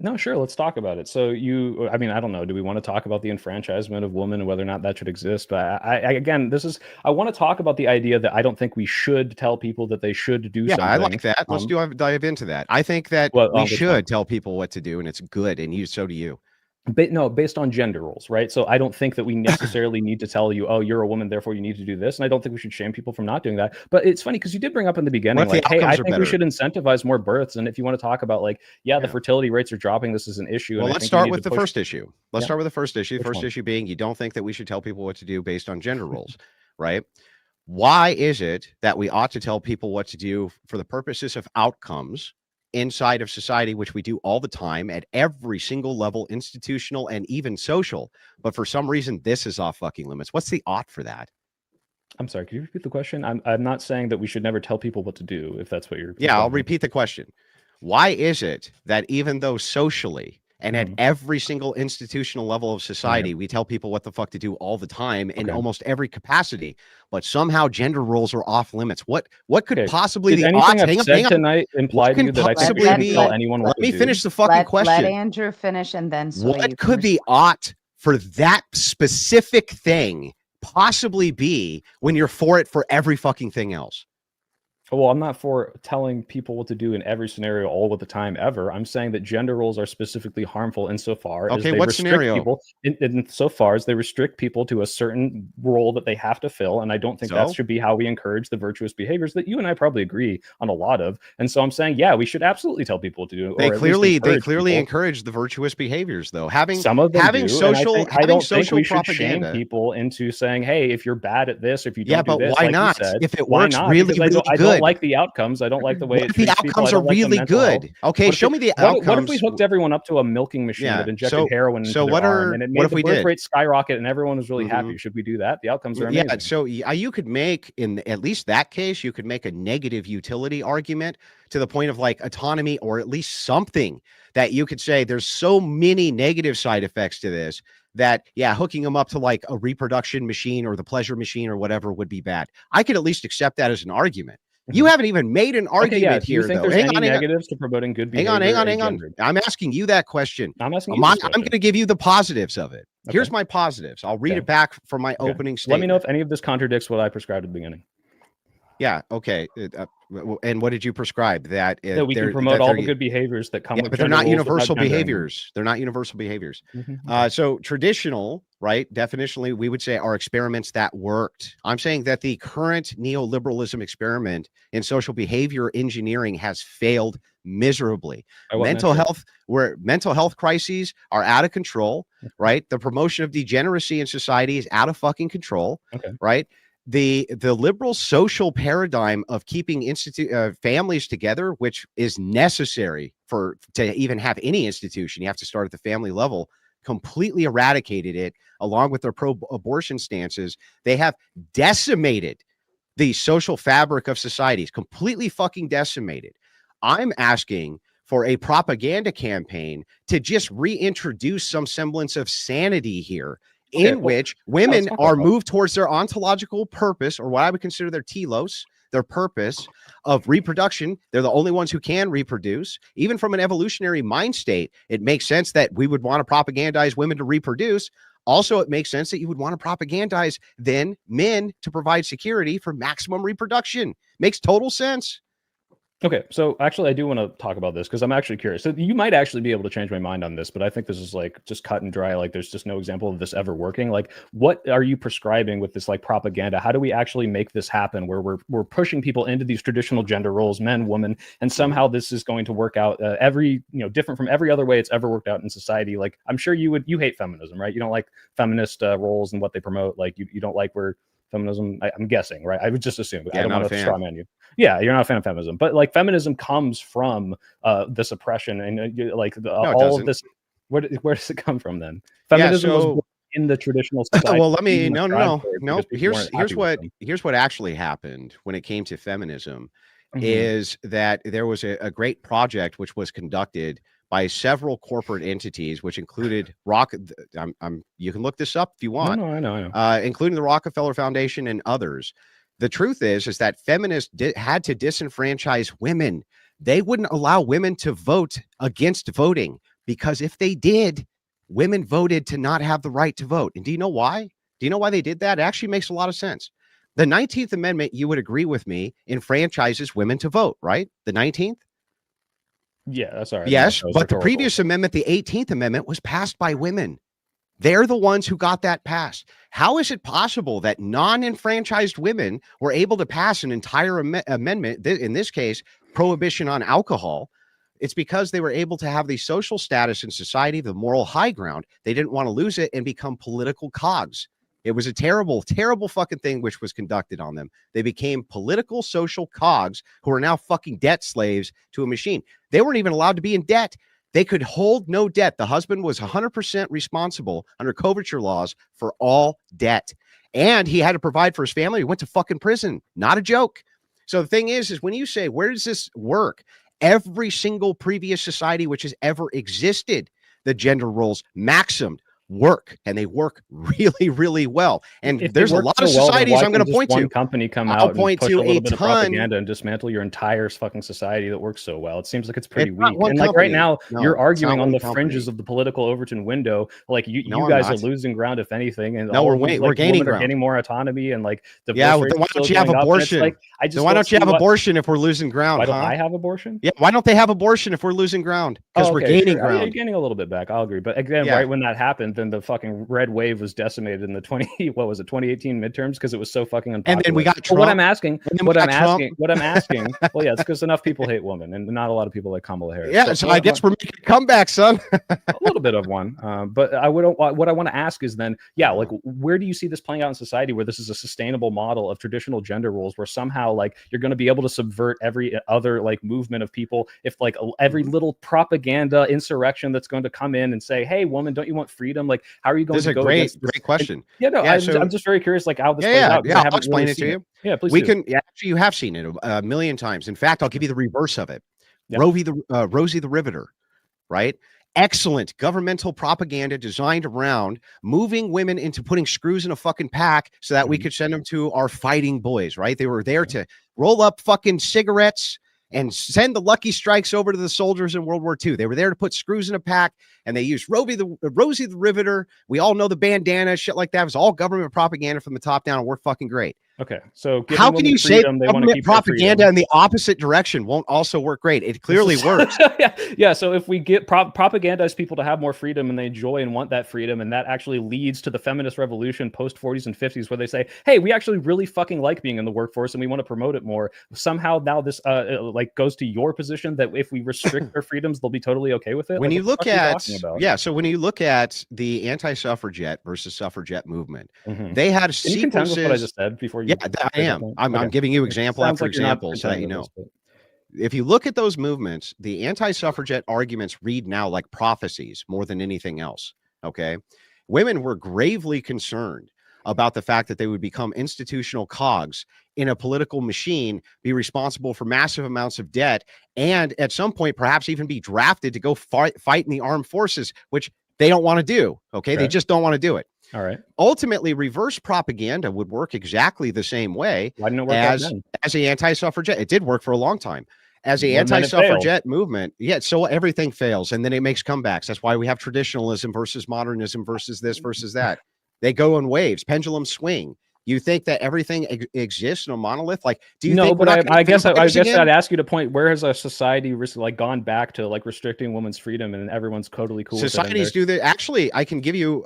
No, sure. Let's talk about it. So I mean, I don't know. Do we want to talk about the enfranchisement of women and whether or not that should exist? But again, I want to talk about the idea that I don't think we should tell people that they should do Yeah, I something. like that. Let's dive into that. I think that we should tell people what to do, and it's good. And so do you. But no, based on gender roles, right? So I don't think that we necessarily need to tell you, oh, you're a woman, therefore you need to do this. And I don't think we should shame people from not doing that. But it's funny because you did bring up in the beginning, like, hey, I think we should incentivize more births. And if you want to talk about like, the fertility rates are dropping, this is an issue. Well, let's start with the first issue. Let's start with the first issue. First issue being you don't think that we should tell people what to do based on gender roles, right? Why is it that we ought to tell people what to do for the purposes of outcomes inside of society, which we do all the time at every single level, institutional and even social? But for some reason, this is off fucking limits. What's the ought for that? I'm sorry, can you repeat the question? I'm not saying that we should never tell people what to do, if that's what you're... Yeah, I'll repeat the question. Why is it that even though socially and at every single institutional level of society, we tell people what the fuck to do all the time in almost every capacity, but somehow gender roles are off limits? What could possibly the odds? Hang on. Tonight imply to you that I think we shouldn't tell anyone what to do? Let me finish the fucking question. Let Andrew finish, and then what could the ought for that specific thing possibly be when you're for it for every fucking thing else? Well, I'm not for telling people what to do in every scenario all of the time ever. I'm saying that gender roles are specifically harmful insofar as they restrict people insofar as they restrict people to a certain role that they have to fill. And I don't think that should be how we encourage the virtuous behaviors that you and I probably agree on a lot of. And so I'm saying, yeah, we should absolutely tell people what to do. They clearly encourage the virtuous behaviors, though. Some of them having do, social, I don't think we should propaganda. shame people into saying, hey, if you're bad at this, if you don't do this, why like not? You said, if it works really good. I don't like the outcomes. I don't like the way the outcomes are really good. Okay, show me the outcomes. What if we hooked everyone up to a milking machine that injected heroin into their arm, and it made the birth rate skyrocket and everyone was really happy? Should we do that? The outcomes are amazing. Yeah, so you could make, in at least that case, you could make a negative utility argument to the point of like autonomy, or at least something that you could say there's so many negative side effects to this that, hooking them up to like a reproduction machine or the pleasure machine or whatever would be bad. I could at least accept that as an argument. You haven't even made an argument here, though. There's any negatives to promoting good behavior? Hang on. I'm asking you that question. I'm asking you. I'm going to give you the positives of it. Okay. Here's my positives. I'll read it back from my opening statement. Let me know if any of this contradicts what I prescribed at the beginning. Yeah. Okay. And what did you prescribe? That we can promote all the good behaviors that come with, but they're not universal behaviors. They're not universal behaviors. So traditional, right? Definitionally, we would say are experiments that worked. I'm saying that the current neoliberalism experiment in social behavior engineering has failed miserably. Mental health crises are out of control, right? The promotion of degeneracy in society is out of fucking control, right? The liberal social paradigm of keeping families together, which is necessary to even have any institution, you have to start at the family level, completely eradicated it, along with their pro-abortion stances. They have decimated the social fabric of societies, completely fucking decimated. I'm asking for a propaganda campaign to just reintroduce some semblance of sanity here, which women are moved towards their ontological purpose, or what I would consider their telos, their purpose of reproduction. They're the only ones who can reproduce. Even from an evolutionary mind state, it makes sense that we would want to propagandize women to reproduce. Also, it makes sense that you would want to propagandize then men to provide security for maximum reproduction. Makes total sense. Okay, so actually I do want to talk about this because I'm actually curious. So you might actually be able to change my mind on this, but I think this is like just cut and dry. Like there's just no example of this ever working. Like what are you prescribing with this like propaganda? How do we actually make this happen where we're pushing people into these traditional gender roles, men, women, and somehow this is going to work out different from every other way it's ever worked out in society? Like I'm sure you hate feminism, right? You don't like feminist roles and what they promote. Like you don't like where feminism, I'm guessing, right? I would just assume. I don't want to straw man you. Yeah, you're not a fan of feminism, but like feminism comes from this oppression and all of this. Where does it come from then? Feminism was in the traditional society. Well, let me no. Here's what actually happened when it came to feminism is that there was a great project which was conducted by several corporate entities, which included you can look this up if you want. I know. Including the Rockefeller Foundation and others. The truth is that feminists had to disenfranchise women. They wouldn't allow women to vote against voting because if they did, women voted to not have the right to vote. And do you know why? Do you know why they did that? It actually makes a lot of sense. The 19th Amendment, you would agree with me, enfranchises women to vote, right? The 19th? Yeah, that's all right. Yes, No, but the previous amendment, the 18th Amendment, was passed by women. They're the ones who got that passed. How is it possible that non-enfranchised women were able to pass an entire amendment, in this case, prohibition on alcohol? It's because they were able to have the social status in society, the moral high ground. They didn't want to lose it and become political cogs. It was a terrible, terrible fucking thing which was conducted on them. They became political social cogs who are now fucking debt slaves to a machine. They weren't even allowed to be in debt. They could hold no debt. The husband was 100% responsible under coverture laws for all debt. And he had to provide for his family. He went to fucking prison. Not a joke. So the thing is when you say, where does this work? Every single previous society which has ever existed, the gender roles maximed work, and they work really, really well. And there's a lot of societies I'm going to point to. One company come out and push a little bit of propaganda and dismantle your entire fucking society that works so well. It seems like it's pretty weak. And like right now, you're arguing on the fringes of the political Overton window. Like you guys are losing ground, if anything. And no, we're gaining ground. Getting more autonomy and like the then why don't you have abortion? Like, then why don't you have abortion if we're losing ground? Why don't I have abortion? Yeah, why don't they have abortion if we're losing ground? Because we're gaining ground. You're gaining a little bit back. I'll agree. But again, right when that happened, then the fucking red wave was decimated in the 2018 midterms because it was so fucking unpopular. And then we got Trump. What I'm asking, well, yeah, it's because enough people hate women and not a lot of people like Kamala Harris. Yeah, so I guess we're making a comeback, son. A little bit of one. But what I want to ask is then, like, where do you see this playing out in society where this is a sustainable model of traditional gender roles where somehow like you're going to be able to subvert every other like movement of people if like every little propaganda insurrection that's going to come in and say, hey, woman, don't you want freedom? Like, how are you going to go great question. I'm just very curious, like how this plays out. Yeah, I'll explain it to you. Yeah, please. Actually, you have seen it a million times. In fact, I'll give you the reverse of it. Yep. Rosie the Riveter, right? Excellent governmental propaganda designed around moving women into putting screws in a fucking pack so that we could send them to our fighting boys, right? They were there to roll up fucking cigarettes and send the Lucky Strikes over to the soldiers in World War II. They were there to put screws in a pack, and they used Rosie the Riveter. We all know the bandana, shit like that. It was all government propaganda from the top down, and we're fucking great. Okay, so how can you say government propaganda in the opposite direction won't also work great? It clearly works. Yeah. So if we get propagandize people to have more freedom and they enjoy and want that freedom, and that actually leads to the feminist revolution post 40s and 50s, where they say, "Hey, we actually really fucking like being in the workforce and we want to promote it more." Somehow now this like goes to your position that if we restrict their freedoms, they'll be totally okay with it. When you look at so when you look at the anti-suffragette versus suffragette movement, they had sequences. What I just said before you. Yeah, I am. I'm giving you example after example so that you know. If you look at those movements, the anti-suffragette arguments read now like prophecies more than anything else. Okay. Women were gravely concerned about the fact that they would become institutional cogs in a political machine, be responsible for massive amounts of debt, and at some point perhaps even be drafted to go fight in the armed forces, which they don't want to do. Okay. They just don't want to do it. All right. Ultimately, reverse propaganda would work exactly the same way. Why didn't it work as the anti-suffragette? It did work for a long time. As the anti-suffragette movement, so everything fails, and then it makes comebacks. That's why we have traditionalism versus modernism versus this versus that. They go in waves, pendulum swing. You think that everything exists in a monolith? Like, do you think? But I guess I'd ask you to point, where has a society like gone back to like restricting women's freedom and everyone's totally cool? Societies do that. Actually, I can give you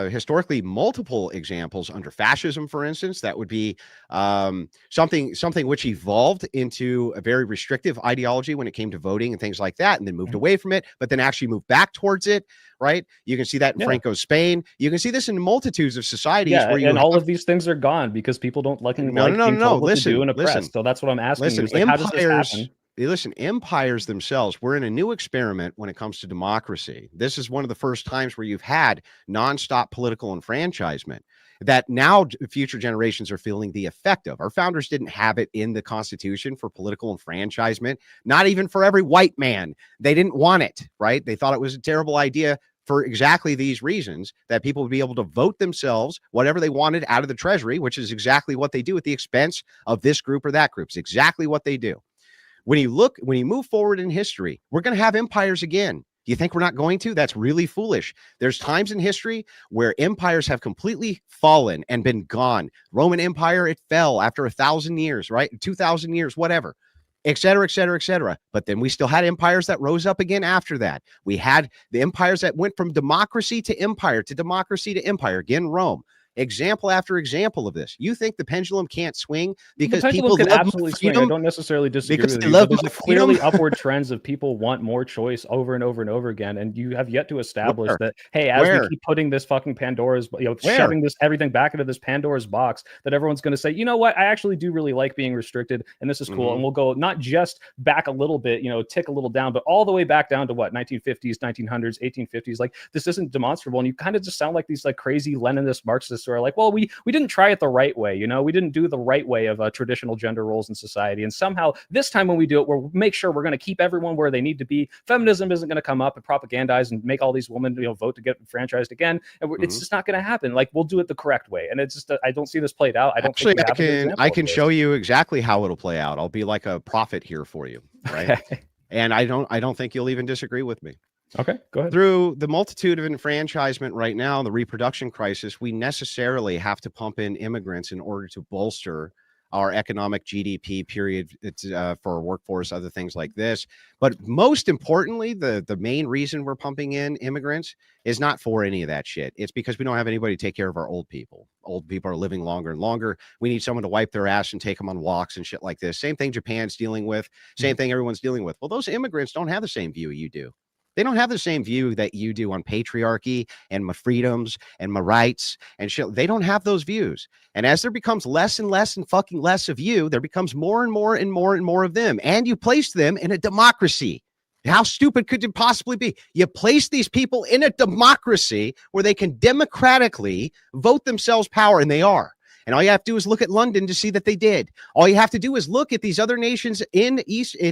historically multiple examples under fascism, for instance. That would be something which evolved into a very restrictive ideology when it came to voting and things like that, and then moved away from it, but then actually moved back towards it. Right? You can see that in Franco's Spain. You can see this in multitudes of societies where all of these things are gone because people don't like being told what to do and oppressed. So that's what I'm asking. Listen, like, how does this happen? Listen, empires themselves, we're in a new experiment when it comes to democracy. This is one of the first times where you've had nonstop political enfranchisement that now future generations are feeling the effect of. Our founders didn't have it in the Constitution for political enfranchisement, not even for every white man. They didn't want it, right? They thought it was a terrible idea for exactly these reasons, that people would be able to vote themselves whatever they wanted out of the treasury, which is exactly what they do at the expense of this group or that group. It's exactly what they do. When you move forward in history, we're going to have empires again. Do you think we're not going to? That's really foolish. There's times in history where empires have completely fallen and been gone. Roman Empire, it fell after 1,000 years, right? 2,000 years, whatever, et cetera, et cetera, et cetera. But then we still had empires that rose up again after that. We had the empires that went from democracy to empire to democracy to empire. Again, Rome. Example after example of this. You think the pendulum can't swing because people can love absolutely swing. freedom? I don't necessarily disagree Because with they you, love but there's freedom? clearly upward trends of people want more choice over and over and over again, and you have yet to establish that, hey, as we keep putting this fucking Pandora's, shoving this everything back into this Pandora's box, that everyone's going to say, you know what, I actually do really like being restricted, and this is cool, and we'll go not just back a little bit, tick a little down, but all the way back down to what, 1950s, 1900s, 1850s. Like, this isn't demonstrable, and you kind of just sound like these like crazy Leninist Marxists who are like, well, we didn't try it the right way, we didn't do the right way of traditional gender roles in society, and somehow this time when we do it, we'll make sure we're going to keep everyone where they need to be. Feminism isn't going to come up and propagandize and make all these women vote to get franchised again, and it's just not going to happen. Like, we'll do it the correct way, and it's just I don't see this played out. I don't Actually think I can show you exactly how it'll play out. I'll be like a prophet here for you, right? Okay. And I don't think you'll even disagree with me. Okay, go ahead. Through the multitude of enfranchisement right now, the reproduction crisis, we necessarily have to pump in immigrants in order to bolster our economic GDP period for our workforce, other things like this. But most importantly, the main reason we're pumping in immigrants is not for any of that shit. It's because we don't have anybody to take care of our old people. Old people are living longer and longer. We need someone to wipe their ass and take them on walks and shit like this. Same thing Japan's dealing with. Same thing everyone's dealing with. Well, those immigrants don't have the same view you do. They don't have the same view that you do on patriarchy and my freedoms and my rights and shit. They don't have those views. And as there becomes less and less and fucking less of you, there becomes more and more and more and more of them. And you place them in a democracy. How stupid could it possibly be? You place these people in a democracy where they can democratically vote themselves power, and they are. And all you have to do is look at London to see that they did. All you have to do is look at these other nations in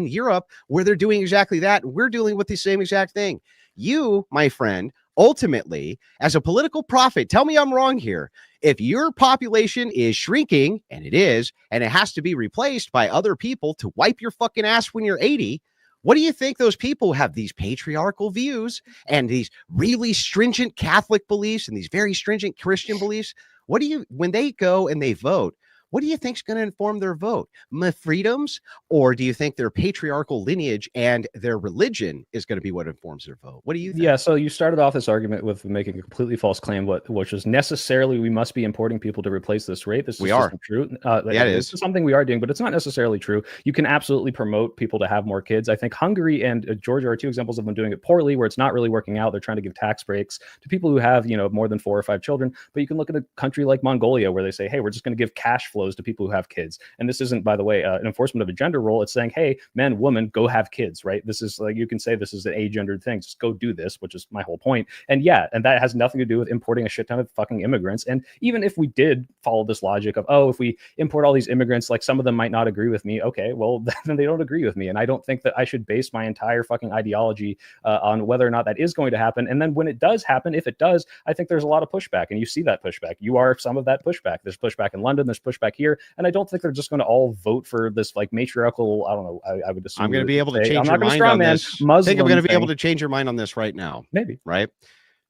Europe where they're doing exactly that. We're dealing with the same exact thing. You, my friend, ultimately, as a political prophet, tell me I'm wrong here. If your population is shrinking, and it is, and it has to be replaced by other people to wipe your fucking ass when you're 80, what do you think those people have these patriarchal views and these really stringent Catholic beliefs and these very stringent Christian beliefs? When they go and they vote, what do you think is going to inform their vote? My freedoms? Or do you think their patriarchal lineage and their religion is going to be what informs their vote? What do you think? Yeah, so you started off this argument with making a completely false claim, which is necessarily we must be importing people to replace this rate. This isn't true. Yeah, it is. This is something we are doing, but it's not necessarily true. You can absolutely promote people to have more kids. I think Hungary and Georgia are two examples of them doing it poorly, where it's not really working out. They're trying to give tax breaks to people who have, more than 4 or 5 children. But you can look at a country like Mongolia, where they say, hey, we're just going to give cash flows to people who have kids. And this isn't, by the way, an enforcement of a gender role. It's saying, hey, men, woman, go have kids, right? This is like, you can say this is an agendered thing. Just go do this, which is my whole point. And yeah, and that has nothing to do with importing a shit ton of fucking immigrants. And even if we did follow this logic of, oh, if we import all these immigrants, like some of them might not agree with me. Okay, well, then they don't agree with me. And I don't think that I should base my entire fucking ideology on whether or not that is going to happen. And then when it does happen, if it does, I think there's a lot of pushback. And you see that pushback. You are some of that pushback. There's pushback in London. There's pushback here. And I don't think they're just going to all vote for this like matriarchal, I don't know, I would assume. I'm going to be able to change your mind on this. I think I'm going to be able to change your mind on this right now. Maybe. Right?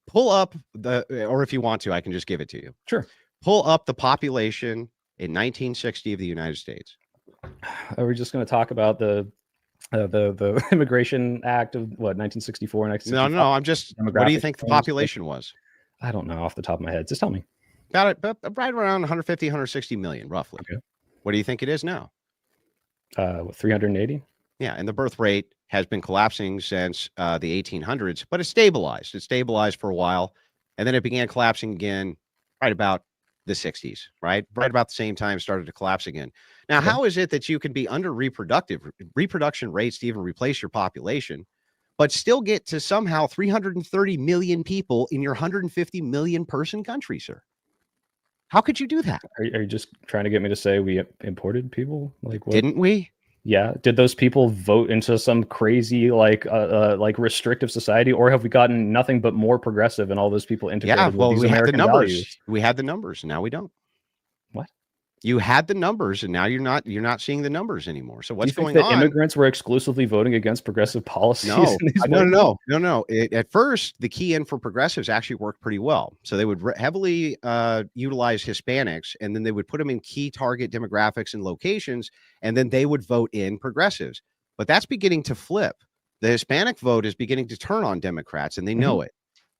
Pull up or if you want to, I can just give it to you. Sure. Pull up the population in 1960 of the United States. Are we just going to talk about the Immigration Act of what, 1964? No. I'm just. What do you think the population was? I don't know off the top of my head. Just tell me. About it, right around 150, 160 million, roughly. Okay. What do you think it is now? 380. Yeah, and the birth rate has been collapsing since the 1800s, but it stabilized. It stabilized for a while, and then it began collapsing again right about the 60s, right about the same time started to collapse again. Now, how is it that you can be under reproduction rates to even replace your population, but still get to somehow 330 million people in your 150 million person country, sir? How could you do that? Are you just trying to get me to say we imported people? Like, what? Didn't we? Yeah. Did those people vote into some crazy like restrictive society, or have we gotten nothing but more progressive and all those people integrated? Yeah. Well, with these we American had the numbers. values? We had the numbers. Now we don't. What? You had the numbers, and now you're not seeing the numbers anymore. So what's going that on? Immigrants were exclusively voting against progressive policies. No. At first, the key in for progressives actually worked pretty well. So they would heavily utilize Hispanics, and then they would put them in key target demographics and locations, and then they would vote in progressives. But that's beginning to flip. The Hispanic vote is beginning to turn on Democrats, and they know it.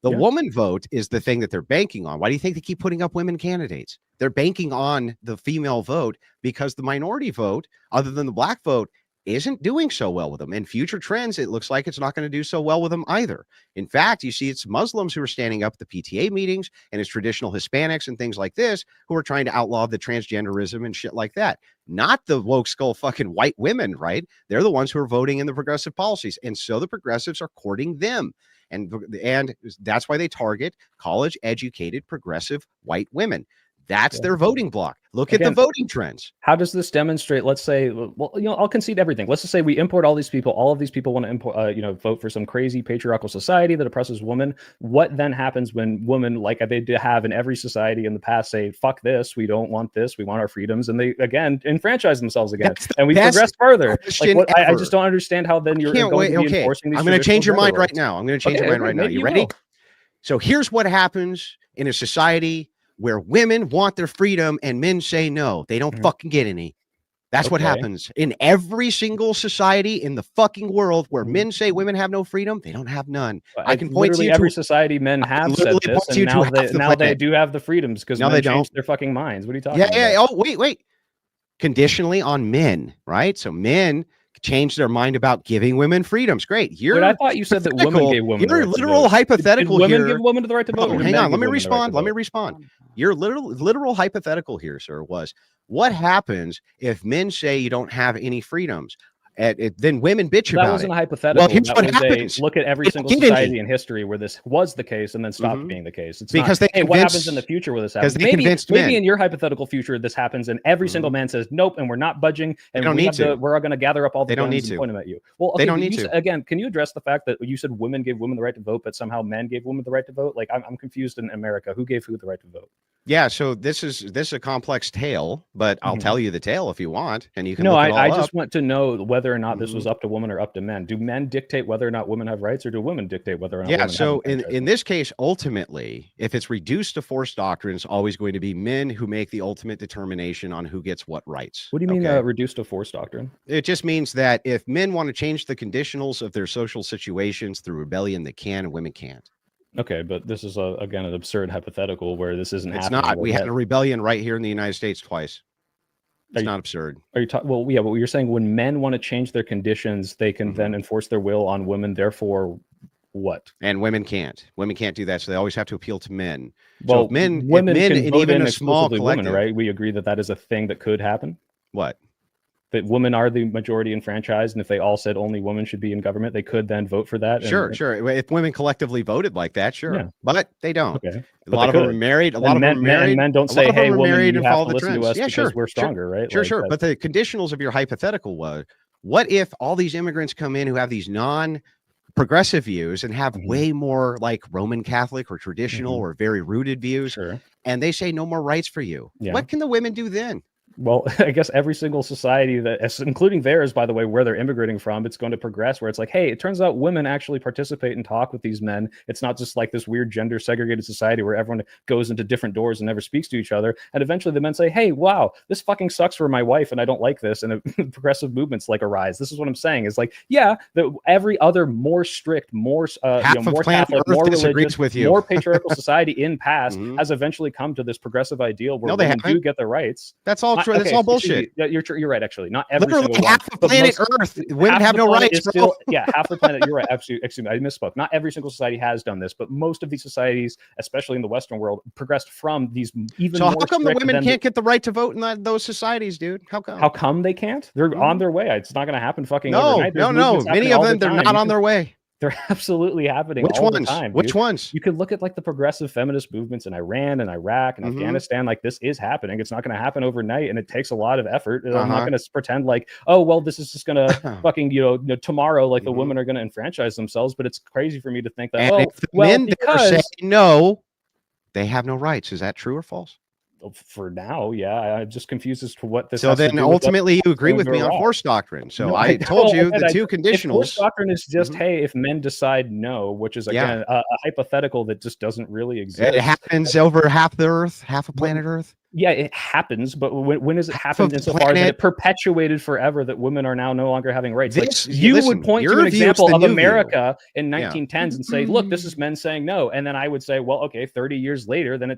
The woman vote is the thing that they're banking on. Why do you think they keep putting up women candidates? They're banking on the female vote because the minority vote, other than the black vote, isn't doing so well with them. In future trends, it looks like it's not going to do so well with them either. In fact, you see it's Muslims who are standing up at the PTA meetings, and it's traditional Hispanics and things like this who are trying to outlaw the transgenderism and shit like that. Not the woke skull fucking white women, right? They're the ones who are voting in the progressive policies. And so the progressives are courting them. And that's why they target college educated progressive white women. That's their voting block. Look at the voting trends. How does this demonstrate? Let's say, well, I'll concede everything. Let's just say we import all these people. All of these people want to import, vote for some crazy patriarchal society that oppresses women. What then happens when women, like they did have in every society in the past, say, "Fuck this, we don't want this, we want our freedoms," and they again enfranchise themselves again, and we progress further. Like, I just don't understand how then you're going to be enforcing these. I'm going to change your mind right now. You ready? So here's what happens in a society where women want their freedom and men say no. They don't fucking get any. That's what happens in every single society in the fucking world where men say women have no freedom. They don't have none. I can point to every society men have said this, and now they do have the freedoms because they changed their fucking minds. What are you talking about? Oh, wait. Conditionally on men, right? So men change their mind about giving women freedoms. Great. But I thought you said that women gave women. You're literal hypothetical here. Women give women the right to vote. Hang on. Let me respond. Your literal hypothetical here, sir, was what happens if men say you don't have any freedoms? Then women bitch about it. That wasn't a hypothetical. Well, here's what happens. Look at every single society in history where this was the case and then stopped being the case. It's because not, what happens in the future where this happens? Maybe in your hypothetical future this happens and every single man says nope and we're not budging and we're going to gather up all the guns and point them at you. Well, okay, they don't need to. Again, can you address the fact that you said women gave women the right to vote, but somehow men gave women the right to vote? Like I'm confused in America. Who gave who the right to vote? Yeah, so this is a complex tale, but I'll tell you the tale if you want, and you can. No, I just want to know whether or not this was up to women or up to men. Do men dictate whether or not women have rights, or do women dictate whether or not? Yeah, so in this case, ultimately, if it's reduced to force doctrine, it's always going to be men who make the ultimate determination on who gets what rights. What do you mean reduced to force doctrine? It just means that if men want to change the conditionals of their social situations through rebellion, they can, and women can't. Okay, but this is again an absurd hypothetical where this isn't happening. It's not. We had a rebellion right here in the United States twice. It's not absurd. Are you talking? Well, yeah, but you're saying when men want to change their conditions, they can then enforce their will on women. Therefore, what? And women can't. Women can't do that, so they always have to appeal to men. Well, so women can and vote even in a small collective, women, right? We agree that that is a thing that could happen. What? That women are the majority enfranchised, and if they all said only women should be in government, they could then vote for that. Sure. If women collectively voted like that, sure, but they don't. Okay. A lot of them are married. A lot of them are married. And men don't say, "Hey, women, you have to listen to us because we're stronger," right? Sure. But the conditionals of your hypothetical was, what if all these immigrants come in who have these non-progressive views and have way more like Roman Catholic or traditional or very rooted views, and they say no more rights for you? What can the women do then? Well, I guess every single society including theirs, by the way, where they're immigrating from, it's going to progress where it's like, hey, it turns out women actually participate and talk with these men. It's not just like this weird gender segregated society where everyone goes into different doors and never speaks to each other. And eventually the men say, hey, wow, this fucking sucks for my wife and I don't like this. And progressive movements like arise. This is what I'm saying is like, yeah, every other more strict, more more Catholic, more religious, with you. More patriarchal society in past has eventually come to this progressive ideal where women do get their rights. That's all. That's all bullshit. You're right. Actually, not every literally single half the planet Earth. Women have no rights. Half the planet. You're right. Absolutely. Excuse me. I misspoke. Not every single society has done this, but most of these societies, especially in the Western world, progressed from these even. So more how come the women can't get the right to vote in those societies, dude? How come? How come they can't? They're on their way. It's not going to happen. Fucking overnight. No. Many of them, they're not on their way. They're absolutely happening all the time. Which ones? You could look at like the progressive feminist movements in Iran and Iraq and Afghanistan. Like this is happening. It's not going to happen overnight, and it takes a lot of effort. I'm not going to pretend like, oh well, this is just going to fucking tomorrow like the women are going to enfranchise themselves. But it's crazy for me to think that. And if the men say no, they have no rights. Is that true or false? For now, yeah, I'm just confused as to what this. So then ultimately you agree with me on force doctrine. So I told you the two conditionals. Force doctrine is just, hey, if men decide no, which is again a hypothetical that just doesn't really exist. It happens over half the Earth, half of planet Earth. Yeah, it happens, but when does it happen insofar as it perpetuated forever that women are now no longer having rights? Would point to an example of America in 1910s and say, look, this is men saying no. And then I would say, well, okay, 30 years later, then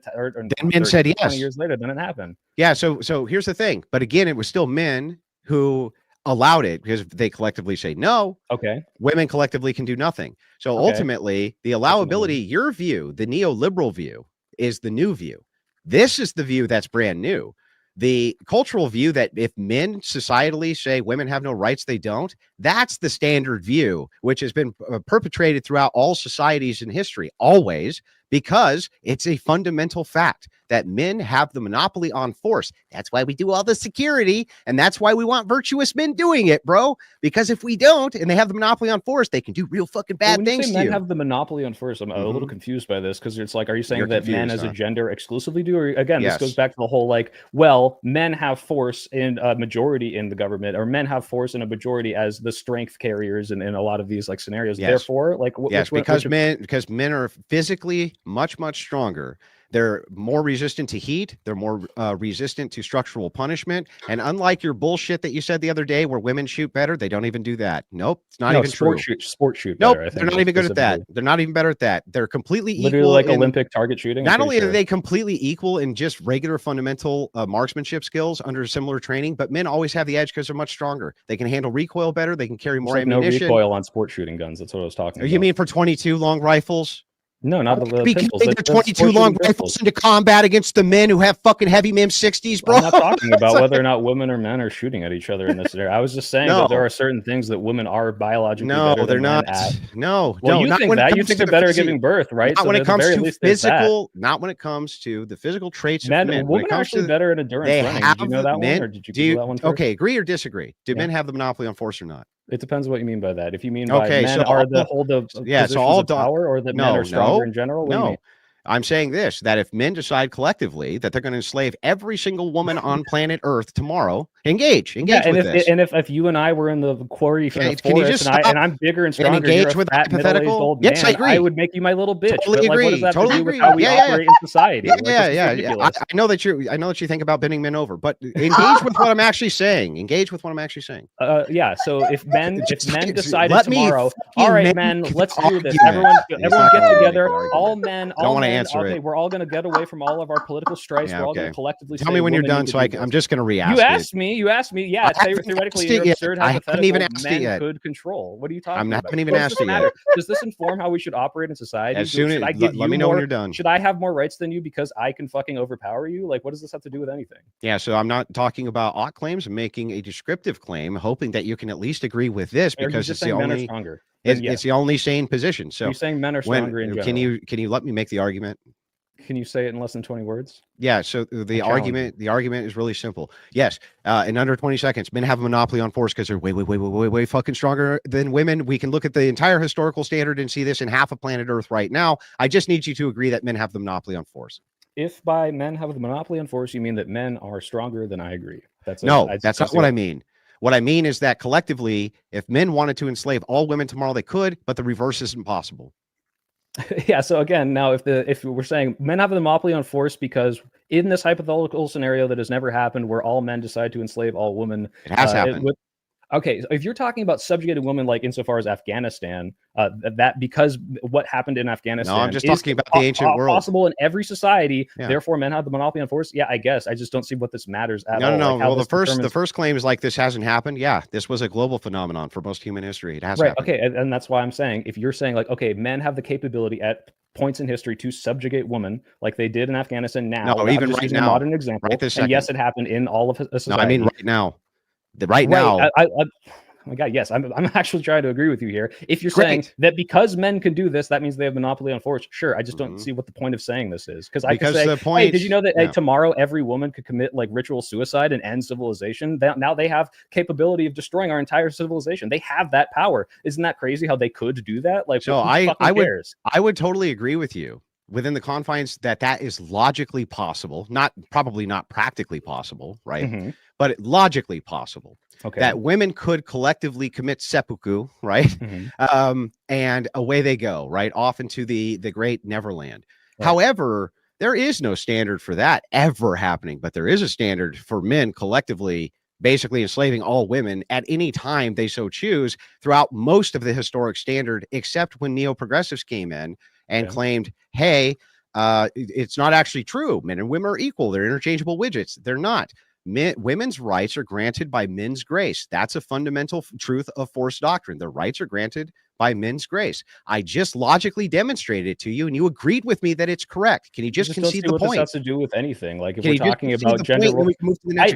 men said yes. 20 years later, then it happened. Yeah, so here's the thing. But again, it was still men who allowed it because they collectively say no. Okay. Women collectively can do nothing. So ultimately, the allowability, your view, the neoliberal view, is the new view. This is the view that's brand new. The cultural view that if men societally say women have no rights, they don't. That's the standard view, which has been perpetrated throughout all societies in history, always, because it's a fundamental fact that men have the monopoly on force. That's why we do all the security, and that's why we want virtuous men doing it, bro. Because if we don't, and they have the monopoly on force, they can do real fucking bad things to you. Men have the monopoly on force. I'm a little confused by this, because it's like, are you saying that men as a gender exclusively do? Or again, this goes back to the whole like, well, men have force in a majority in the government, or men have force in a majority as the strength carriers in a lot of these like scenarios. Therefore, like, because men are physically much stronger. They're more resistant to heat. They're more resistant to structural punishment. And unlike your bullshit that you said the other day where women shoot better, they don't even do that. Nope. It's not even true. Sport shoot nope. Better, they're not even good at that. They're not even better at that. They're completely literally equal. Like Olympic target shooting. Not only are they completely equal in just regular fundamental marksmanship skills under similar training, but men always have the edge because they're much stronger. They can handle recoil better. They can carry more ammunition. No recoil on sport shooting guns. That's what I was talking about. You mean for 22 long rifles? No, not the pistols. Their 22 long rifles into combat against the men who have fucking heavy MIM-60s, bro. I'm not talking about whether or not women or men are shooting at each other in this area. I was just saying that there are certain things that women are biologically better than men at. No, well, you think that. You think they're better at giving birth, right? Not when it comes to physical, not when it comes to the physical traits of men. Women are actually better at endurance running. Did you know that one, or did you Google that one first? Okay, agree or disagree? Do men have the monopoly on force or not? It depends what you mean by that. If you mean by men are the hold of positions of power, or that men are stronger in general. No, I'm saying this, that if men decide collectively that they're going to enslave every single woman on planet Earth tomorrow, engage with this. And if you and I were in the quarry for the forest, and I'm bigger and stronger, engage with that hypothetical. Yes, I agree. I would make you my little bitch. Totally agree. What does that have to do with how we operate in society? I know that you think about bending men over, but engage with what I'm actually saying. Yeah. So if men decided tomorrow, all right, men, let's do this. Everyone get together. All men. Don't want to answer it. We're all going to get away from all of our political strife. We're all going to collectively. Tell me when you're done, so I'm just going to re-ask. You asked me. Yeah, theoretically, your absurd hypothetical men could control. What are you talking about? I haven't even asked it yet. Does this inform how we should operate in society? Let me know when you're done. Should I have more rights than you because I can fucking overpower you? Like, what does this have to do with anything? Yeah, so I'm not talking about ought claims. I'm making a descriptive claim, hoping that you can at least agree with this because it's the only stronger. It's the only sane position. So you're saying men are stronger in general. Can you let me make the argument? Can you say it in less than 20 words? Yeah. So the argument is really simple. Yes. In under 20 seconds, men have a monopoly on force because they're way fucking stronger than women. We can look at the entire historical standard and see this in half of planet Earth right now. I just need you to agree that men have the monopoly on force. If by men have the monopoly on force, you mean that men are stronger, then I agree. That's not what I mean. What I mean is that collectively, if men wanted to enslave all women tomorrow, they could, but the reverse isn't possible. Yeah. So again, now if we're saying men have the monopoly on force because in this hypothetical scenario that has never happened, where all men decide to enslave all women, it has happened. Okay, so if you're talking about subjugated women, like insofar as Afghanistan, that because what happened in Afghanistan, no, I'm just talking about the ancient world. Possible in every society. Yeah. Therefore, men have the monopoly on force. Yeah, I guess. I just don't see what this matters at all. No. Well, the first claim is like this hasn't happened. Yeah, this was a global phenomenon for most human history. It has happened. Okay, and that's why I'm saying if you're saying like, okay, men have the capability at points in history to subjugate women like they did in Afghanistan. Now, no, even right now, a modern example. Right and yes, it happened in all of society. No, I mean right now. Now. Oh my God, yes, I'm actually trying to agree with you here. If you're saying that because men can do this, that means they have monopoly on force. Sure, I just don't see what the point of saying this is. Because I could say, hey, did you know that tomorrow every woman could commit like ritual suicide and end civilization? Now they have capability of destroying our entire civilization. They have that power. Isn't that crazy how they could do that? Like, so I would totally agree with you within the confines that is logically possible, probably not practically possible, right? But logically possible. Okay. That women could collectively commit seppuku, right? And away they go, right? Off into the great Neverland. Right. However, there is no standard for that ever happening, but there is a standard for men collectively basically enslaving all women at any time they so choose throughout most of the historic standard, except when neo-progressives came in and claimed, hey, it's not actually true. Men and women are equal. They're interchangeable widgets. They're not. Women's rights are granted by men's grace. That's a fundamental truth of forced doctrine. Their rights are granted by men's grace. I just logically demonstrated it to you, and you agreed with me that it's correct. Can you just concede the point? This has to do with anything. Like if we're talking about gender roles,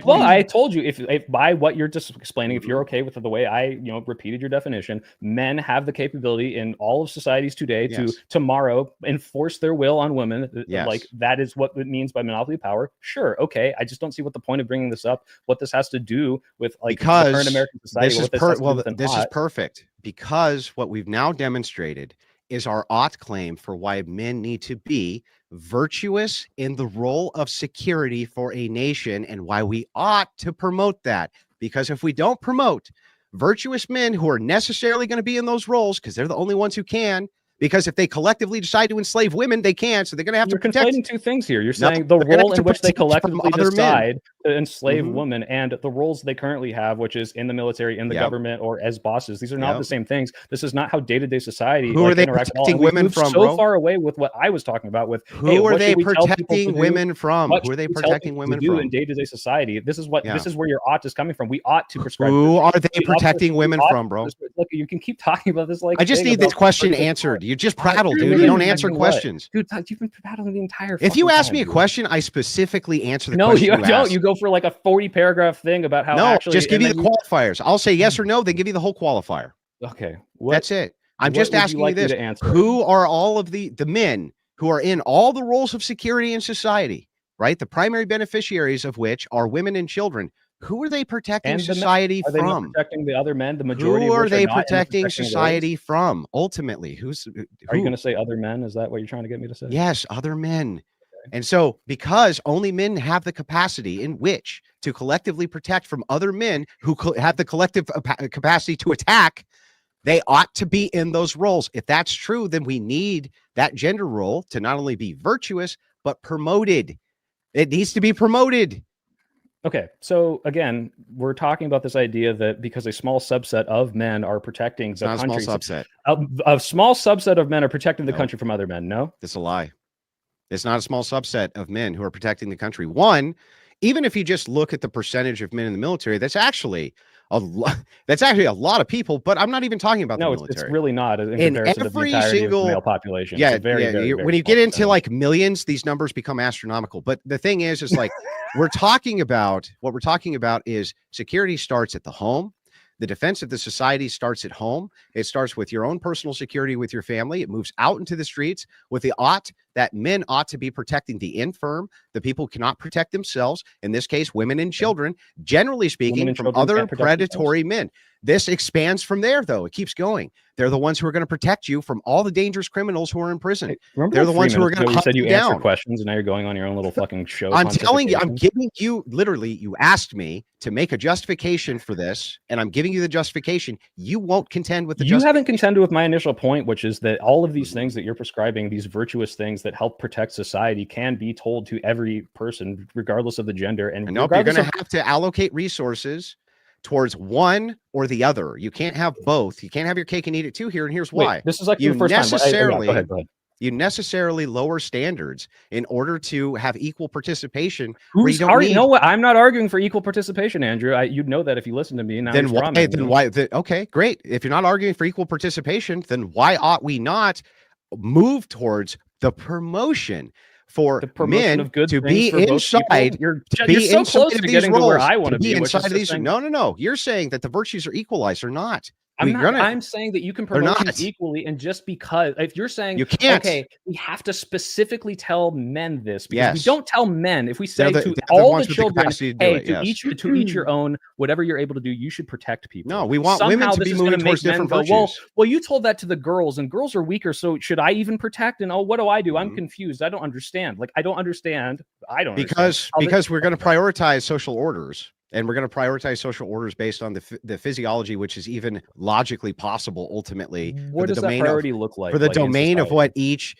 I told you if by what you're just explaining, if you're okay with the way I repeated your definition, men have the capability in all of societies today to tomorrow enforce their will on women. Like that is what it means by monopoly of power. Sure, okay. I just don't see what the point of bringing this up. What this has to do with like the current American society. This is perfect. Because what we've now demonstrated is our ought claim for why men need to be virtuous in the role of security for a nation, and why we ought to promote that. Because if we don't promote virtuous men who are necessarily going to be in those roles, because they're the only ones who can, because if they collectively decide to enslave women, they can. So they're going to have to protect. You're conflating two things here. You're saying the role in which they collectively decide to enslave women and the roles they currently have, which is in the military, in the government, or as bosses. These are not the same things. This is not how day-to-day society Who are they protecting women from, so far away with what I was talking about with who are they protecting women from? Who are they protecting women from? In day-to-day society. This is what this is where your ought is coming from. We ought to prescribe. Who are they protecting women from, bro? Look, you can keep talking about this like I just need this question answered. You just prattle, dude. You don't answer questions. Dude, you've been prattling the entire If you ask me a question, I specifically answer the question. No, you don't. You go for like a 40-paragraph thing about how actually... just give you the qualifiers. I'll say yes or no, then give you the whole qualifier. Okay. That's it. I'm just asking you this. Who are all of the men who are in all the roles of security in society, right? The primary beneficiaries of which are women and children. Who are they protecting society from? Are they not protecting the other men? The majority. Who are they protecting society from? Ultimately, who? Are you going to say other men? Is that what you're trying to get me to say? Yes, other men. Okay. And so, because only men have the capacity in which to collectively protect from other men who have the collective capacity to attack, they ought to be in those roles. If that's true, then we need that gender role to not only be virtuous but promoted. It needs to be promoted. Okay, so again, we're talking about this idea that because a small subset of men are protecting the country, a small subset of men are protecting the country from other men. No, that's a lie. It's not a small subset of men who are protecting the country. One, even if you just look at the percentage of men in the military, that's actually a lot. That's actually a lot of people. But I'm not even talking about the military. It's really not in comparison to the entirety of the male population. Yeah, when you get into like millions, these numbers become astronomical. But the thing is like what we're talking about is security starts at the home. The defense of the society starts at home. It starts with your own personal security with your family. It moves out into the streets with the ought that men ought to be protecting the infirm, the people who cannot protect themselves, in this case, women and children, generally speaking, from other predatory men. This expands from there, though. It keeps going. They're the ones who are going to protect you from all the dangerous criminals who are in prison. They're the ones who are going to hunt you down. You said you answered questions, and now you're going on your own little fucking show. I'm telling you, I'm giving you, literally, you asked me to make a justification for this, and I'm giving you the justification. You won't contend with the justification. You haven't contended with my initial point, which is that all of these things that you're prescribing, these virtuous things that help protect society, can be told to every person, regardless of the gender. And nope, you're going to have to allocate resources towards one or the other. You can't have both. You can't have your cake and eat it too here. And here's why. This is like your first time. Go ahead. You necessarily lower standards in order to have equal participation. I'm not arguing for equal participation, Andrew. You'd know that if you listen to me. Now okay, great. If you're not arguing for equal participation, then why ought we not move towards the promotion for men of good to be inside? You're so close to getting to where I want to be. Inside of these. No. You're saying that the virtues are equalized or not. I'm saying that you can promote not. these equally, and just because if you're saying you can't, okay, we have to specifically tell men this because Yes. we don't tell men. If we say They're to the all ones the with the children, capacity to do hey, it, yes. to each your own, whatever you're able to do, you should protect people. No, we want women to be moving towards different virtues. Well, you told that to the girls, and girls are weaker, so should I even protect? And what do? I'm confused. I don't understand. Like, I don't understand. Because we're going to prioritize social orders. And we're going to prioritize social orders based on the physiology, which is even logically possible ultimately. What does that priority look like? For the domain of what each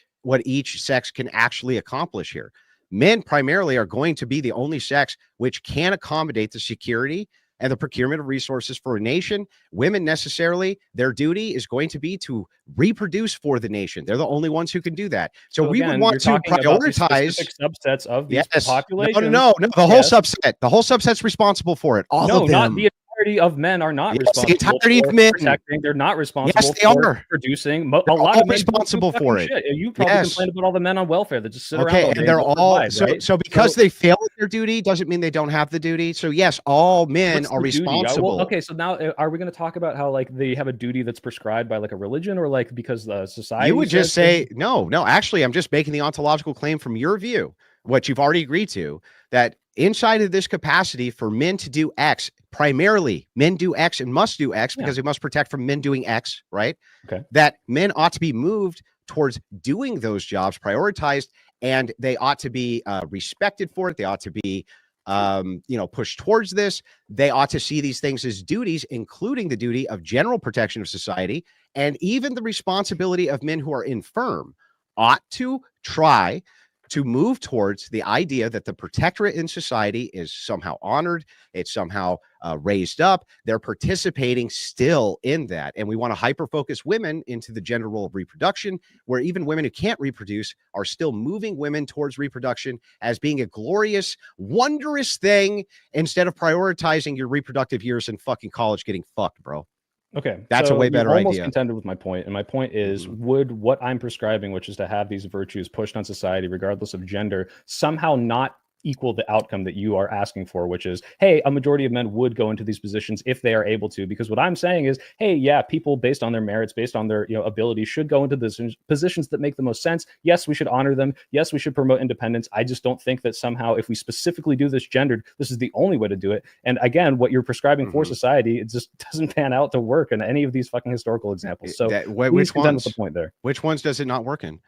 sex can actually accomplish here. Men primarily are going to be the only sex which can accommodate the security and the procurement of resources for a nation. Women necessarily, their duty is going to be to reproduce for the nation. They're the only ones who can do that. So we would want to prioritize subsets of these populations. No. The whole subset. The whole subset's responsible for it. All of them. Not the entirety of men are not responsible. The entirety of men. Protecting. They're not responsible. Yes, they are producing. A lot of men responsible for it. Shit. You probably complained about all the men on welfare that just sit around. Okay, and they're all so because they fail at their duty doesn't mean they don't have the duty. So yes, all men are responsible. Okay, so now are we going to talk about how like they have a duty that's prescribed by like a religion or like because the society? You would just say no. Actually, I'm just making the ontological claim from your view, what you've already agreed to, that inside of this capacity for men to do X, primarily men do X and must do X because they must protect from men doing X, right? Okay. That men ought to be moved towards doing those jobs, prioritized, and they ought to be respected for it. They ought to be, pushed towards this. They ought to see these things as duties, including the duty of general protection of society, and even the responsibility of men who are infirm ought to try to move towards the idea that the protectorate in society is somehow honored, it's somehow raised up. They're participating still in that. And we want to hyper-focus women into the gender role of reproduction, where even women who can't reproduce are still moving women towards reproduction as being a glorious, wondrous thing, instead of prioritizing your reproductive years in fucking college getting fucked, bro. Okay, that's a way better idea. Almost contended with my point, and my point is, would what I'm prescribing, which is to have these virtues pushed on society, regardless of gender, somehow not equal the outcome that you are asking for, which is, hey, a majority of men would go into these positions if they are able to? Because what I'm saying is, hey, yeah, people based on their merits, based on their abilities, should go into the positions that make the most sense. Yes, we should honor them. Yes, we should promote independence. I just don't think that somehow, if we specifically do this gendered, this is the only way to do it. And again, what you're prescribing for society, it just doesn't pan out to work in any of these fucking historical examples. So which ones? With the point there. Which ones does it not work in?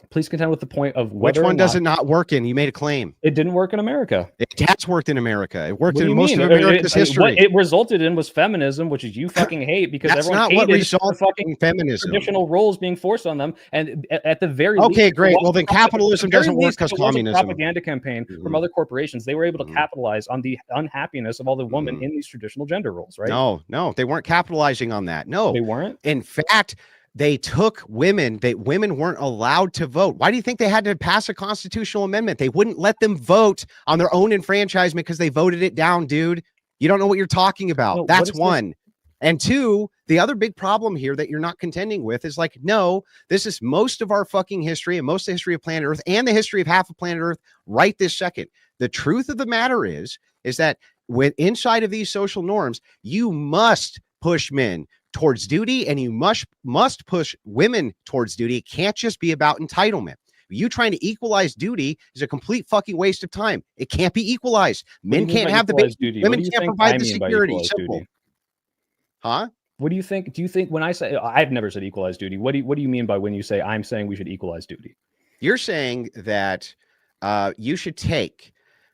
Please contend with the point of which one does it not work in? You made a claim. It didn't work in America. It has worked in America. It worked in most of America's history. What it resulted in was feminism, which is you fucking hate because that's everyone not hated what resulted fucking in feminism. Traditional roles being forced on them, and at the very least, great. Well, then capitalism doesn't work because communism. A propaganda campaign from other corporations. They were able to capitalize on the unhappiness of all the women in these traditional gender roles, right? No, they weren't capitalizing on that. No, they weren't. In fact, they took women. Women weren't allowed to vote. Why do you think they had to pass a constitutional amendment? They wouldn't let them vote on their own enfranchisement because they voted it down, dude. You don't know what you're talking about. No, that's one. And two, the other big problem here that you're not contending with is like, no, this is most of our fucking history and most of the history of planet Earth and the history of half of planet Earth right this second. The truth of the matter is that when inside of these social norms, you must push men towards duty, and you must push women towards duty. It can't just be about entitlement. You trying to equalize duty is a complete fucking waste of time. It can't be equalized. Men can't have the duty. Women can't provide the security. Simple. Huh? What do you think? Do you think when I say I've never said equalize duty? What do you mean by when you say I'm saying we should equalize duty? You're saying that you should take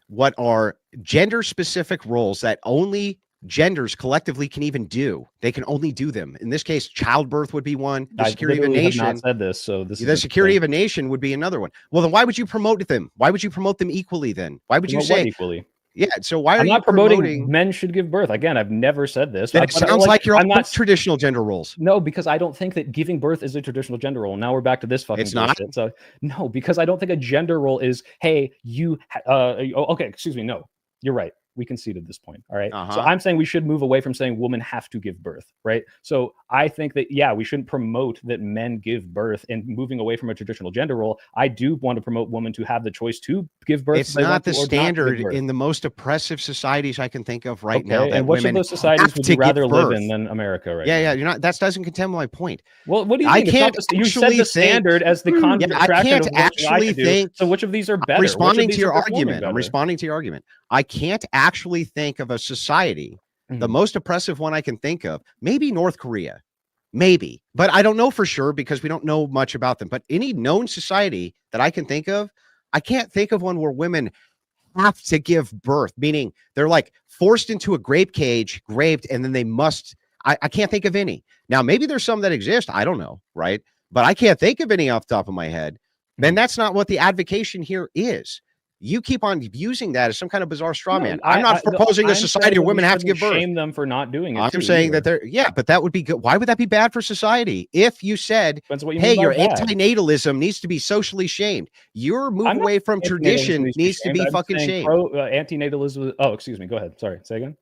what are gender specific roles that only genders collectively can even do. They can only do them. In this case, childbirth would be one. The security of a nation. Have not said this, so this the security of a nation would be another one. Well, then why would you promote them? Why would you promote them equally? Then why would you say equally? Yeah. So why are I'm you not promoting men should give birth? Again, I've never said this. It sounds like you're not traditional gender roles. No, because I don't think that giving birth is a traditional gender role. Now we're back to this fucking. It's not. Bullshit. So no, because I don't think a gender role is, hey, you. Okay, excuse me. No, you're right. We conceded this point. All right. So I'm saying we should move away from saying women have to give birth. Right. So I think that, yeah, we shouldn't promote that men give birth and moving away from a traditional gender role. I do want to promote women to have the choice to give birth. It's not the standard in the most oppressive societies I can think of right now. That and which of those societies would you rather live in than America right now? Yeah. You're not, that doesn't contend with my point. Well, what do you think? You said the standard as the contraction I can't of what actually think. So which of these are better? I'm responding to your argument. I can't actually think of a society, the most oppressive one I can think of, maybe North Korea, maybe, but I don't know for sure because we don't know much about them. But any known society that I can think of, I can't think of one where women have to give birth, meaning they're like forced into a grape cage, raped, and then they must. I can't think of any. Now, maybe there's some that exist. I don't know, right? But I can't think of any off the top of my head. Then that's not what the advocation here is. You keep on using that as some kind of bizarre straw man. I'm not proposing a society where women have to give birth. Shame them for not doing it. I'm saying that but that would be good. Why would that be bad for society? If you said, hey, your antinatalism needs to be socially shamed. Your move away from tradition needs to be fucking shamed. Antinatalism. Oh, excuse me. Go ahead. Sorry. Say again.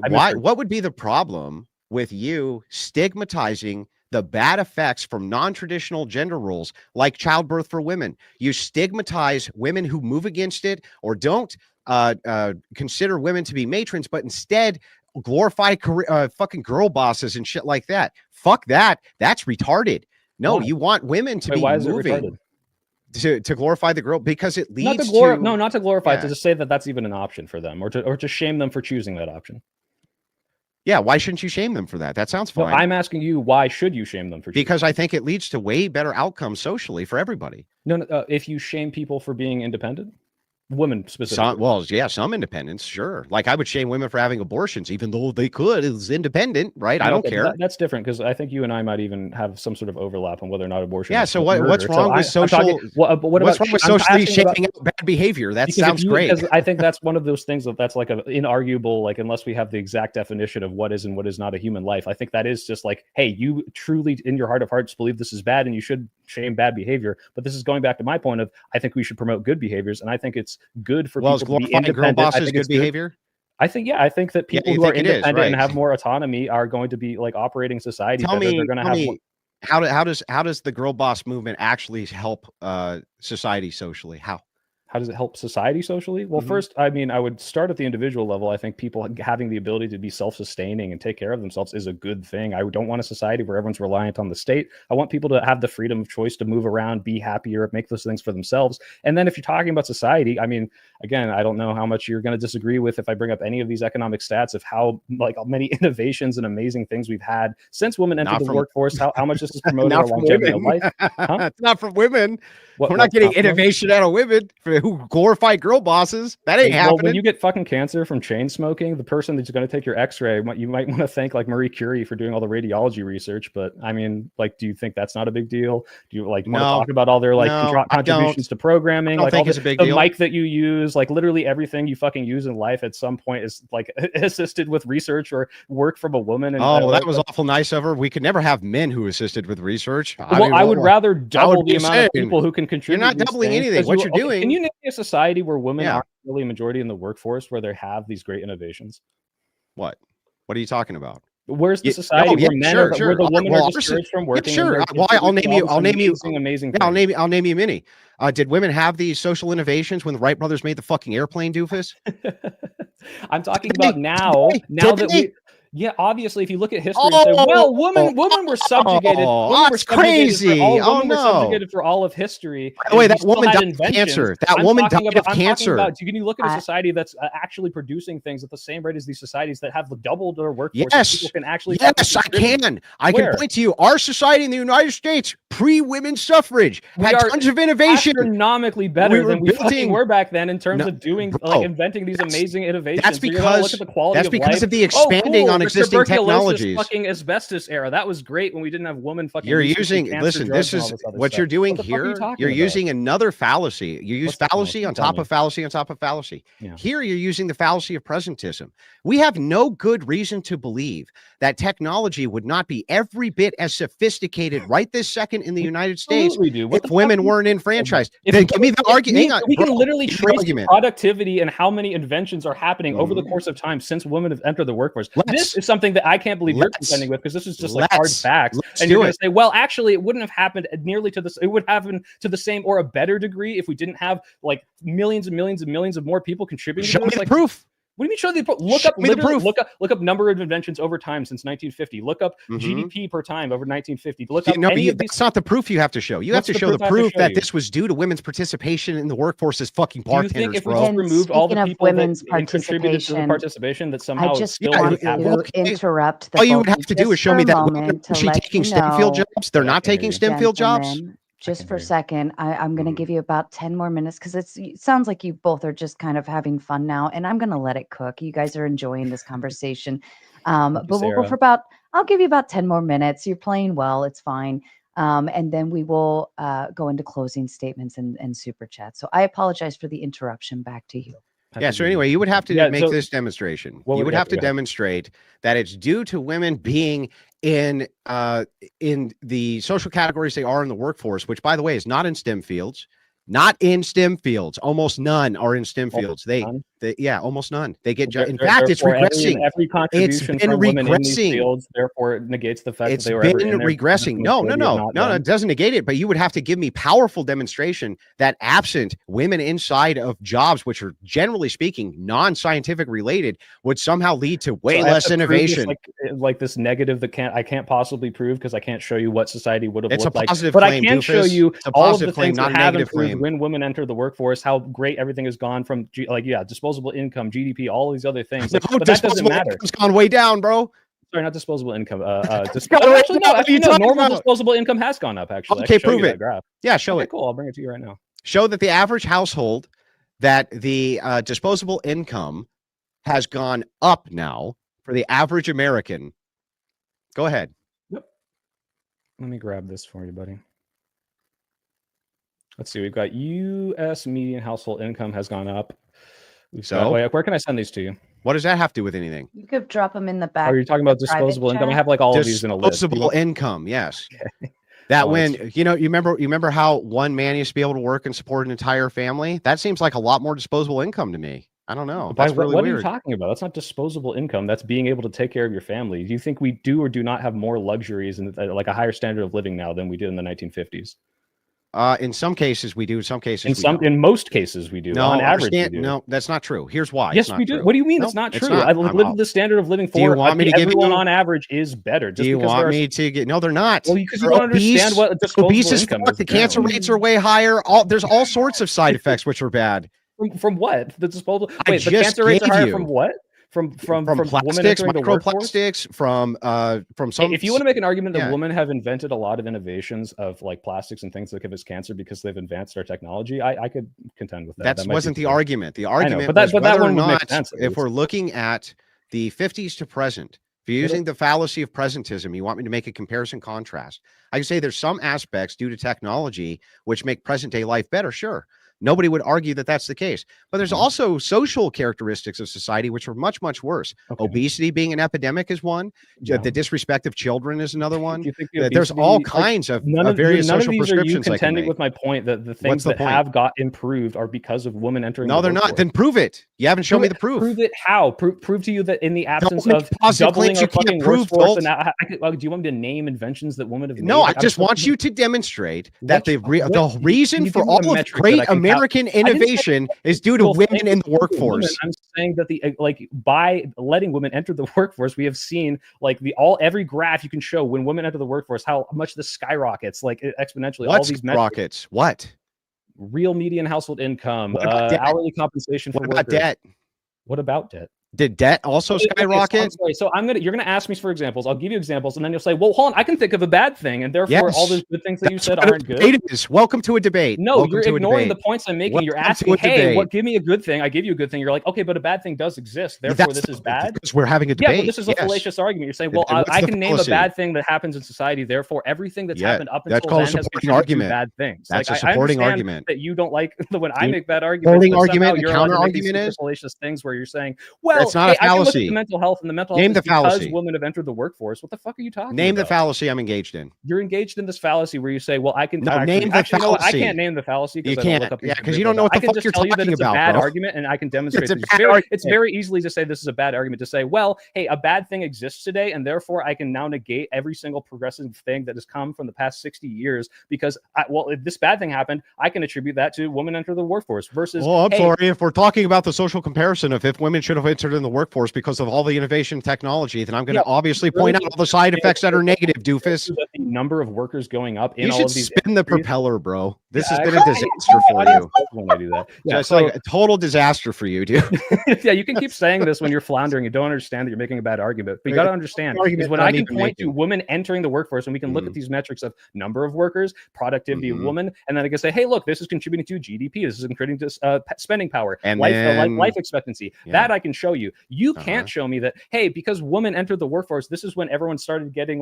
What would be the problem with you stigmatizing the bad effects from non-traditional gender roles like childbirth for women? You stigmatize women who move against it or don't consider women to be matrons, but instead glorify fucking girl bosses and shit like that. Fuck that. That's retarded. No, you want women to be moving to glorify the girl because it leads not to glorify, to just say that that's even an option for them or to shame them for choosing that option. Yeah, why shouldn't you shame them for that? That sounds fine. No, I'm asking you, why should you shame them for choosing? Because I think it leads to way better outcomes socially for everybody. No, if you shame people for being independent, women specifically. Some independence, sure. Like I would shame women for having abortions, even though they could. It's independent, right? I don't care. That's different because I think you and I might even have some sort of overlap on whether or not abortion. Yeah. So what's wrong with socially shaming out bad behavior? That sounds great. Because I think that's one of those things that's like an inarguable, like unless we have the exact definition of what is and what is not a human life. I think that is just like, hey, you truly in your heart of hearts believe this is bad and you should shame bad behavior. But this is going back to my point of I think we should promote good behaviors, and I think it's good for people to be independent. Girl bosses good behavior. I think that people who are independent and have more autonomy are going to be like operating society. How does the girl boss movement actually help society socially? How does it help society socially? Well, first, I mean, I would start at the individual level. I think people having the ability to be self-sustaining and take care of themselves is a good thing. I don't want a society where everyone's reliant on the state. I want people to have the freedom of choice to move around, be happier, make those things for themselves. And then if you're talking about society, I mean, again, I don't know how much you're going to disagree with if I bring up any of these economic stats of how like many innovations and amazing things we've had since women entered the workforce, how much this has promoted our longevity of life. It's not from women. We're not getting innovation out of women who glorify girl bosses. That ain't happening. Well, when you get fucking cancer from chain smoking, the person that's going to take your x-ray, you might want to thank like Marie Curie for doing all the radiology research. But I mean, like, do you think that's not a big deal? Do you want to talk about all their contributions to programming? I think it's a big deal. The mic that you use, like literally everything you fucking use in life at some point is like assisted with research or work from a woman. And that was awful nice of her. We could never have men who assisted with research. I would rather double the amount of people who can contribute. You're not doubling anything. What you're doing. Can you name a society where women aren't really a majority in the workforce where they have these great innovations? What are you talking about? Where's the society where men where the women are discouraged from working? Sure. Well, I'll name you amazing. I'll name you many. Did women have these social innovations when the Wright brothers made the fucking airplane, doofus? I'm talking about now Yeah, obviously, if you look at history and say, well, women were subjugated. That's crazy. Women were subjugated for all of history. By the way, that woman died of cancer. That woman died of cancer. Can you look at a society that's actually producing things at the same rate as these societies that have doubled their workforce? Yes, people can actually. Yes, I can. I can point to you. Our society in the United States, pre-women's suffrage, had tons of innovation. Astronomically better than we were back then in terms of doing, like, inventing these amazing innovations. That's because of the expanding on non-existing technologies. Fucking asbestos era. That was great when we didn't have woman fucking. You're using, listen, this is what you're doing here. You're using another fallacy. You use fallacy on top of fallacy on top of fallacy. Here you're using the fallacy of presentism. We have no good reason to believe that technology would not be every bit as sophisticated right this second in the United States if women weren't enfranchised. Then give me the argument. We can literally trace productivity and how many inventions are happening over the course of time since women have entered the workforce. This is something that I can't believe you're contending with, because this is just like hard facts. And you're going to say, well, actually, it wouldn't have happened nearly to this. It would happen to the same or a better degree if we didn't have like millions and millions and millions of more people contributing. Show me the proof. What do you mean show the proof? Look up number of inventions over time since 1950. Look up GDP per time over 1950. Look up that's not the proof you have to show. You have to show the proof that this was due to women's participation in the workforce as fucking bartenders, bro. Do you think if we just removed all the people that contributed to the participation that somehow I just want to interrupt. All you would have to do is show me that women are taking STEM field jobs. They're not taking STEM field jobs. Just for a second, I'm going to give you about 10 more minutes, because it sounds like you both are just kind of having fun now, and I'm going to let it cook. You guys are enjoying this conversation. But we'll go for I'll give you about 10 more minutes. You're playing well. It's fine. And then we will go into closing statements and super chat. So I apologize for the interruption. Back to you. Yeah. So anyway, you would have to make this demonstration. You would have to demonstrate that it's due to women being in the social categories they are in the workforce, which, by the way, is not in STEM fields. Not in STEM fields. Almost none are in STEM fields. Almost none. They get. In fact, it's regressing. Every contribution from women in these fields, therefore, it negates the fact that they were ever in there. Regressing. No, it doesn't negate it. But you would have to give me powerful demonstration that absent women inside of jobs, which are generally speaking non-scientific related, would somehow lead to way less innovation. Like this negative that I can't possibly prove, because I can't show you what society would have looked like. But I can show you all of the things that have improved when women enter the workforce, how great everything has gone from disposable income, GDP, all these other things. But that doesn't matter. It's gone way down, bro. Sorry, not disposable income. Normal disposable income has gone up, actually. Okay, prove it. Yeah, show it. Cool, I'll bring it to you right now. Show that the average household, that the disposable income has gone up now for the average American. Go ahead. Yep. Let me grab this for you, buddy. Let's see. We've got U.S. median household income has gone up. Where can I send these to you? What does that have to do with anything? You could drop them in the back. Are you talking about disposable income? I have like all of these in a list. Disposable income, yes. Okay. That you remember how one man used to be able to work and support an entire family? That seems like a lot more disposable income to me. I don't know. That's really weird. What are you talking about? That's not disposable income. That's being able to take care of your family. Do you think we do or do not have more luxuries and like a higher standard of living now than we did in the 1950s? In some cases we do. In some cases, in most cases we do. No, on average, we do. No, that's not true. Here's why. Yes, we do. True. What do you mean? It's not true. I live the standard of living for. Do you want me to give everyone on average is better? Do you want me to get? No, they're not. Well, because you don't understand what disposable income is. The cancer rates are way higher. There's all sorts of side effects which are bad. From what? The disposable. Wait, the cancer rates are higher from what? From plastics, microplastics, from some. If you want to make an argument that women have invented a lot of innovations of like plastics and things that give us cancer because they've advanced our technology, I could contend with that. That wasn't the argument. The argument was whether or not, if we're looking at the 50s to present, if you're using the fallacy of presentism, you want me to make a comparison contrast. I can say there's some aspects due to technology which make present day life better. Sure. Nobody would argue that that's the case. But there's also social characteristics of society which are much, much worse. Okay. Obesity being an epidemic is one. Yeah. The disrespect of children is another one. There's all kinds of various social prescriptions. Are you contending with my point that the things that have got improved are because of women entering the they're not. Then prove it. You haven't shown me the proof. Prove it how? Prove to you that in the absence of doubling our fucking workforce, do you want me to name inventions that women have made? No, I just want you to demonstrate that the reason for all of great American innovation is due to women in the workforce. I'm saying that by letting women enter the workforce, we have seen every graph you can show when women enter the workforce, how much this skyrockets exponentially. All these rockets. What? Real median household income, hourly compensation for workers. Debt. What about debt? Did debt also skyrocket? I'm sorry. So you're gonna ask me for examples. I'll give you examples, and then you'll say, "Well, hold on, I can think of a bad thing," and therefore all those good things that you said aren't good. Welcome to a debate. No, you're ignoring the points I'm making. You're asking, "Hey, give me a good thing." I give you a good thing. You're like, "Okay, but a bad thing does exist. Therefore, this is bad." Because we're having a debate. Yeah, but this is a fallacious argument. You're saying, "Well, I can name a bad thing that happens in society. Therefore, everything that's happened up until then has contributed to bad things." That's a supporting argument. That you don't like when I make bad arguments. Supporting argument. The counter argument is fallacious things where you're saying, "Well, it's not a fallacy." Mental health and the mental health because fallacy. Women have entered the workforce. What the fuck are you talking about? Name the fallacy I'm engaged in. You're engaged in this fallacy where you say, "Well, I can name the fallacy." I can't name the fallacy because you can't. Because you don't know what the fuck you're talking about. It's a bad argument, and I can demonstrate. It's very easily to say this is a bad argument. To say, "Well, hey, a bad thing exists today, and therefore I can now negate every single progressive thing that has come from the past 60 years because, if this bad thing happened, I can attribute that to women enter the workforce." Versus, I'm sorry, if we're talking about the social comparison of if women should have entered in the workforce because of all the innovation technology, then I'm going to obviously point out all the side effects that are negative, doofus. The number of workers going up in you all of these. Spin the propeller, bro. This has been a disaster for you. When I do that, it's like a total disaster for you, dude. Yeah, you can keep saying this when you're floundering. You don't understand that you're making a bad argument, but you got to understand is when I can point to women entering the workforce, and we can look at these metrics of number of workers, productivity of women, and then I can say, "Hey, look, this is contributing to GDP. This is contributing to spending power, and life expectancy." That I can show you. You can't show me that. Hey, because women entered the workforce, this is when everyone started getting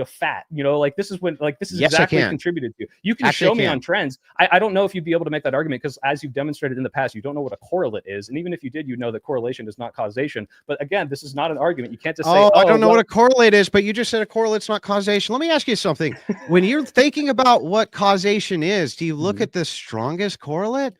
fat. This is when this is exactly contributed to. You can show me on trends. I don't know if you'd be able to make that argument because, as you've demonstrated in the past, you don't know what a correlate is, and even if you did, you know that correlation is not causation. But again, this is not an argument. You can't just say, I don't know what a correlate is, but you just said a correlate's not causation. Let me ask you something. When you're thinking about what causation is, do you look at the strongest correlate?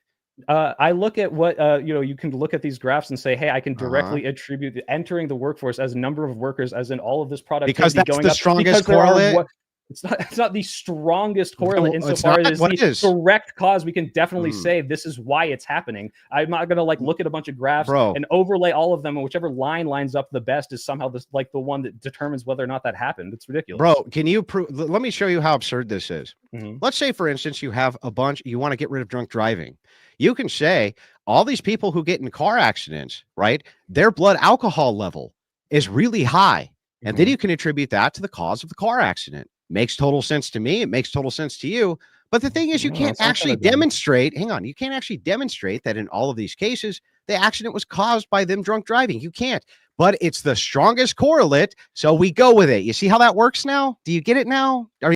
I look at what you can look at these graphs and say, hey, I can directly attribute entering the workforce as a number of workers, as in all of this productivity because that's going the up. Strongest correlate. It's not the strongest correlate insofar as the direct cause. We can definitely say this is why it's happening. I'm not going to look at a bunch of graphs and overlay all of them, and whichever line lines up the best is somehow the one that determines whether or not that happened. It's ridiculous. Bro, can you prove? Let me show you how absurd this is. Let's say, for instance, you have you want to get rid of drunk driving. You can say all these people who get in car accidents, right? Their blood alcohol level is really high. And then you can attribute that to the cause of the car accident. Makes total sense to me. It makes total sense to you. But the thing is, you can't actually demonstrate. Hang on. You can't actually demonstrate that in all of these cases, the accident was caused by them drunk driving. You can't. But it's the strongest correlate. So we go with it. You see how that works now? Do you get it now?